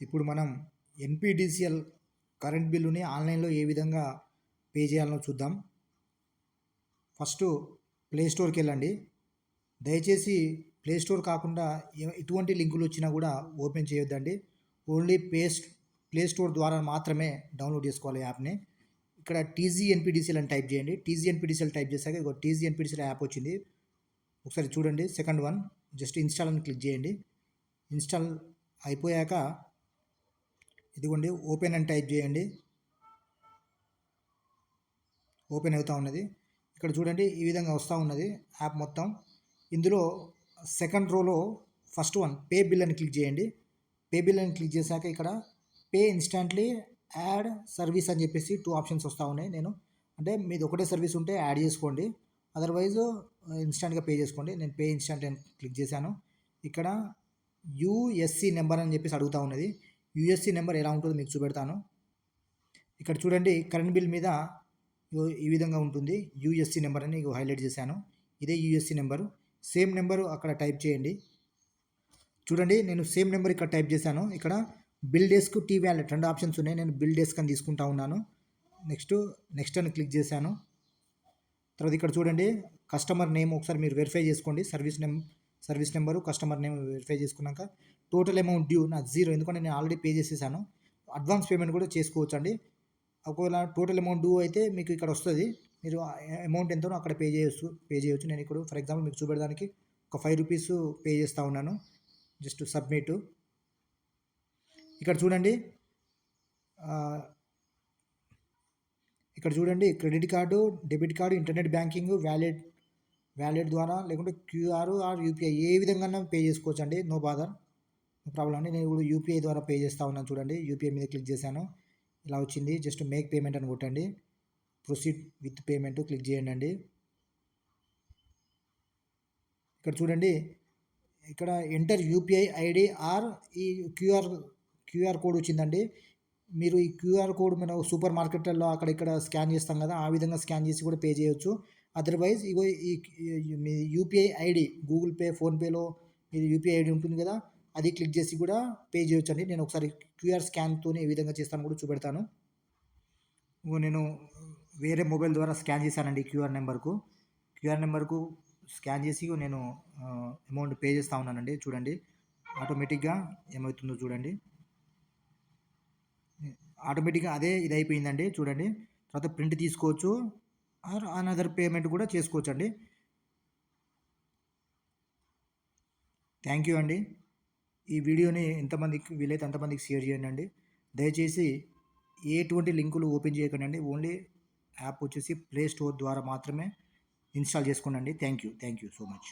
ఇప్పుడు మనం NPDCL current బిల్లుని ఆన్లైన్లో ఏ విధంగా పే చేయాలో చూద్దాం. ఫస్ట్ ప్లే స్టోర్కి వెళ్ళండి. దయచేసి ప్లే స్టోర్ కాకుండా ఎటువంటి లింకులు వచ్చినా కూడా ఓపెన్ చేయొద్దండి. ఓన్లీ ప్లే స్టోర్ ద్వారా మాత్రమే డౌన్లోడ్ చేసుకోవాలి యాప్ని. ఇక్కడ టీజీఎన్పిడిసిఎల్ అని టైప్ చేయండి. టీజీఎన్పిడిసిఎల్ టైప్ చేశాక ఇగో టీజీఎన్పిడిసిఎల్ యాప్ వచ్చింది. ఒకసారి చూడండి. సెకండ్ వన్ జస్ట్ ఇన్స్టాల్ అని క్లిక్ చేయండి. ఇన్స్టాల్ అయిపోయాక ఇదిగోండి ఓపెన్ అని టైప్ చేయండి. ఓపెన్ అవుతూ ఉన్నది. ఇక్కడ చూడండి ఈ విధంగా వస్తూ ఉన్నది యాప్ మొత్తం. ఇందులో సెకండ్ రోలో ఫస్ట్ వన్ పే బిల్ అని క్లిక్ చేయండి. పే బిల్ అని క్లిక్ చేశాక ఇక్కడ పే ఇన్స్టాంట్లీ యాడ్ సర్వీస్ అని చెప్పేసి 2 ఆప్షన్స్ వస్తూ ఉన్నాయి. అంటే మీది ఒకటే సర్వీస్ ఉంటే యాడ్ చేసుకోండి, అదర్వైజ్ ఇన్స్టాంట్గా పే చేసుకోండి. నేను పే ఇన్స్టాంట్ అని క్లిక్ చేశాను. ఇక్కడ యూఎస్సి నెంబర్ అని చెప్పేసి అడుగుతూ ఉన్నది. యూఎస్సి నెంబర్ ఎలా ఉంటుందో మీకు చూపెడతాను. ఇక్కడ చూడండి కరెంట్ బిల్ మీద ఈ విధంగా ఉంటుంది. యూఎస్సి నెంబర్ అని హైలైట్ చేశాను. ఇదే యూఎస్సి నెంబరు. సేమ్ నెంబరు అక్కడ టైప్ చేయండి. చూడండి నేను సేమ్ నెంబర్ ఇక్కడ టైప్ చేశాను. ఇక్కడ BillDesk T wallet 2 options ఉన్నాయి. నేను బిల్ డెస్క్ అని తీసుకుంటా ఉన్నాను. నెక్స్ట్ అని క్లిక్ చేశాను. తర్వాత ఇక్కడ చూడండి కస్టమర్ నేమ్ ఒకసారి మీరు వెరిఫై చేసుకోండి. Service number customer name verify చేసుకున్నాక టోటల్ అమౌంట్ డ్యూ నాకు 0, ఎందుకంటే నేను ఆల్రెడీ పే చేసేసాను. అడ్వాన్స్ పేమెంట్ కూడా చేసుకోవచ్చు అండి. ఒకవేళ టోటల్ అమౌంట్ డ్యూ అయితే మీకు ఇక్కడ వస్తుంది. మీరు అమౌంట్ ఎంతనో అక్కడ పే చేయవచ్చు. నేను ఇక్కడ ఫర్ ఎగ్జాంపుల్ మీకు చూపెడడానికి ఒక 5 రూపీస్ పే చేస్తూ ఉన్నాను. Just submit. ఇక్కడ చూడండి credit card, debit card, internet banking, wallet ద్వారా లేకుంటే క్యూఆర్ ఆర్ యూపీఐ ఏ విధంగా పే చేసుకోవచ్చు అండి. నో ప్రాబ్లం అండి. నేను ఇప్పుడు యూపీఐ ద్వారా పే చేస్తూ ఉన్నాను. చూడండి యూపీఐ మీద క్లిక్ చేశాను. ఇలా వచ్చింది. జస్ట్ మేక్ పేమెంట్ అని కొట్టండి. ప్రొసీడ్ విత్ పేమెంట్ క్లిక్ చేయండి అండి. ఇక్కడ చూడండి ఇక్కడ ఎంటర్ యూపీఐ ఐడి ఆర్ ఈ క్యూఆర్ కోడ్ వచ్చిందండి. మీరు ఈ క్యూఆర్ కోడ్ మనం సూపర్ మార్కెట్లలో అక్కడ ఇక్కడ స్కాన్ చేస్తాం కదా, ఆ విధంగా స్కాన్ చేసి కూడా పే చేయొచ్చు. అదర్వైజ్ ఇగో మీ యూపీఐ ఐడి గూగుల్ పే, ఫోన్పేలో ఇది యూపీఐ ఐడి ఉంటుంది కదా, అది క్లిక్ చేసి కూడా పే చేయొచ్చు అండి. నేను ఒకసారి క్యూఆర్ స్కాన్తో ఏ విధంగా చేస్తాను కూడా చూపెడతాను. నేను వేరే మొబైల్ ద్వారా స్కాన్ చేశానండి. క్యూఆర్ నెంబర్కు స్కాన్ చేసి నేను అమౌంట్ పే చేస్తూ ఉన్నానండి. చూడండి ఆటోమేటిక్గా ఏమవుతుందో చూడండి. ఆటోమేటిక్గా అదే ఇది అయిపోయిందండి. చూడండి తర్వాత ప్రింట్ తీసుకోవచ్చు ఆర్ అనదర్ పేమెంట్ కూడా చేసుకోవచ్చు అండి. థ్యాంక్ యూ అండి. ఈ వీడియోని ఎంతమందికి వీలైతే అంతమందికి షేర్ చేయండి అండి. దయచేసి ఎటువంటి లింకులు ఓపెన్ చేయకండి. ఓన్లీ యాప్ వచ్చేసి ప్లే స్టోర్ ద్వారా మాత్రమే ఇన్స్టాల్ చేసుకోండి. Thank you so much.